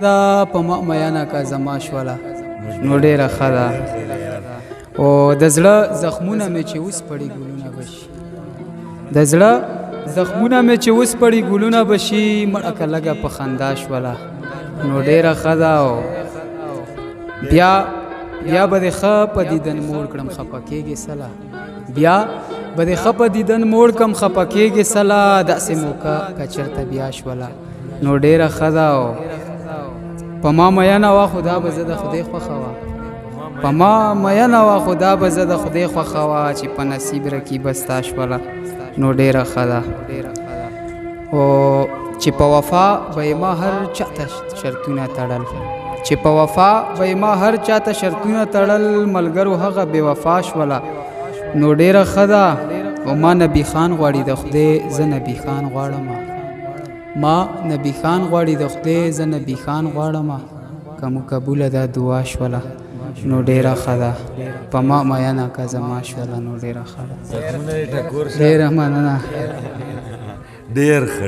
دا په ما میانه کا زما شوله نو ډېره ښه ده او د زړه زخمونه مې چې اوس پړي ګلونه بشي د زړه زخمونه مې چې اوس پړي ګلونه بشي مړه که لږه په خندا شوله نو ډېره ښه ده او بیا به دې ښه په دیدن موړ کړم خفه کېږې سله بیا به دې ښه په دیدن موړ کړم خفه کېږې سله داسې موقع که چېرته بیا شوله نو ډېره ښه ده او په ما میانه وه خو دا به زه د خدای خوښه وه په ما میانه وه خو دا به زه د خدای خوښه وه چې په نصیب رقیبه ستا شوله نو ډېره ښه ده او چې په وفا به یې ما هر چاته شرطونه تړل چې په وفا به یې ما هر چاته شرطونه تړل ملګرو هغه بې وفا شوله نو ډېره ښه ده او ما نبي خان غواړي د خدای زه نبي خان غواړم ما نبي خان غواړي د خدای زه نبي خان غواړم که مو قبوله دا دعا شوله نو ډېره ښه ده په ما میانه که زما شوله نو ډېره ښه ده ډېره مننه ډېر ښه